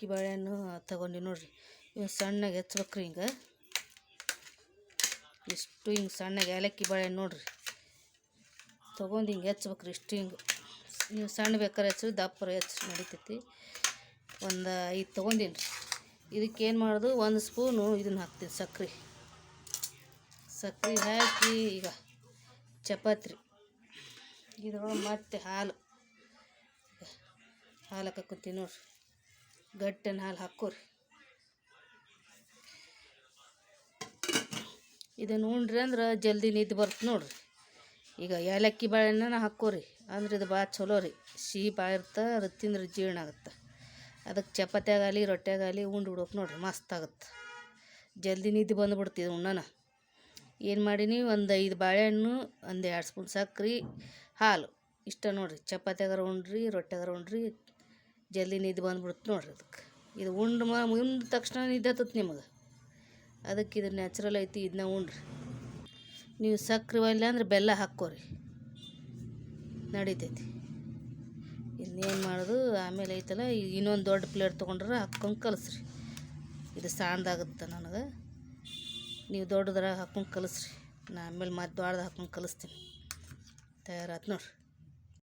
ಏಲಕ್ಕಿ ಬಾಳೆಹಣ್ಣು ತಗೊಂಡು ನೋಡ್ರಿ. ಇವು ಸಣ್ಣಗೆ ಹೆಚ್ಚಬೇಕ್ರಿ. ಹಿಂಗೆ ಇಷ್ಟು ಹಿಂಗೆ ಸಣ್ಣಗೆ ಏಲಕ್ಕಿ ಬಾಳೆಹಣ್ಣು ನೋಡ್ರಿ ತೊಗೊಂಡು ಹಿಂಗೆ ಹೆಚ್ಚಬೇಕ್ರಿ. ಇಷ್ಟು ಹಿಂಗೆ ನೀವು ಸಣ್ಣ ಬೇಕಾದ್ರೆ ಹೆಚ್ಚಿ ದಪ್ಪರ ಹೆಚ್ಚು ನಡಿತೈತಿ. ಒಂದು 5 ತೊಗೊಂಡೀನಿ ರೀ. ಇದಕ್ಕೇನು ಮಾಡೋದು, 1 ಸ್ಪೂನು ಇದನ್ನು ಹಾಕ್ತೀನಿ, ಸಕ್ರೆ ಹಾಕಿ ಈಗ ಚಪಾತಿ ರೀ. ಇದ್ರೊಳಗೆ ಮತ್ತೆ ಹಾಲು ಹಾಕತ್ತೀನಿ ನೋಡ್ರಿ. ಗಟ್ಟಿನ ಹಾಲು ಹಾಕೋರಿ. ಇದನ್ನು ಉಂಡ್ರಿ ಅಂದ್ರೆ ಜಲ್ದಿ ನಿದ್ದೆ ಬರುತ್ತೆ ನೋಡ್ರಿ. ಈಗ ಏಲಕ್ಕಿ ಬಾಳೆಹಣ್ಣು ಹಾಕೋರಿ ಅಂದ್ರೆ ಇದು ಭಾಳ ಚಲೋ ರೀ. ಸಿಹಿ ಭಾಳ ಇರುತ್ತೆ, ಅದು ತಿಂದ್ರೆ ಜೀರ್ಣ ಆಗುತ್ತೆ. ಅದಕ್ಕೆ ಚಪಾತಿಯಾಗಲಿ ರೊಟ್ಟಿಯಾಗಲಿ ಉಂಡು ಬಿಡ್ಬೇಕು ನೋಡ್ರಿ, ಮಸ್ತ್ ಆಗುತ್ತೆ. ಜಲ್ದಿ ನಿದ್ದೆ ಬಂದುಬಿಡ್ತಿದ್ದು ಉಣ್ಣನ. ಏನು ಮಾಡೀನಿ, ಒಂದು 5 ಬಾಳೆಹಣ್ಣು, ಒಂದು 2 ಸ್ಪೂನ್ ಸಕ್ರೆ, ಹಾಲು ಇಷ್ಟ ನೋಡ್ರಿ. ಚಪಾತಿಯಾಗಾರ ಉಂಡ್ರಿ ರೊಟ್ಟಿಯಾಗಾರ ಉಂಡ್ರಿ, ಜಲ್ದಿ ನಿದ್ದೆ ಬಂದುಬಿಡುತ್ತೆ ನೋಡ್ರಿ. ಅದಕ್ಕೆ ಇದು ಉಂಡ ತಕ್ಷಣ ನಿದ್ದೆ ಹತ್ತತ್ತೆ ನಿಮಗೆ. ಅದಕ್ಕೆ ಇದು ನ್ಯಾಚುರಲ್ ಐತಿ, ಇದನ್ನ ಉಂಡ್ರಿ. ನೀವು ಸಕ್ರೆ ಒಲ್ಲ ಅಂದ್ರೆ ಬೆಲ್ಲ ಹಾಕ್ಕೋರಿ, ನಡಿತೈತಿ. ಇನ್ನೇನು ಮಾಡೋದು, ಆಮೇಲೆ ಐತಲ್ಲ ಇನ್ನೊಂದು ದೊಡ್ಡ ಪ್ಲೇಟ್ ತೊಗೊಂಡ್ರೆ ಹಾಕ್ಕೊಂಡು ಕಲಿಸ್ರಿ. ಇದು ಸಾಂದಾಗುತ್ತೆ ನನಗೆ. ನೀವು ದೊಡ್ಡದ್ರಾಗ ಹಾಕ್ಕೊಂಡು ಕಲಿಸ್ರಿ. ನಾ ಆಮೇಲೆ ಮತ್ತೆ ದೊಡ್ಡದು ಹಾಕ್ಕೊಂಡು ಕಲಿಸ್ತೀನಿ. ತಯಾರಾಯ್ತು ನೋಡ್ರಿ.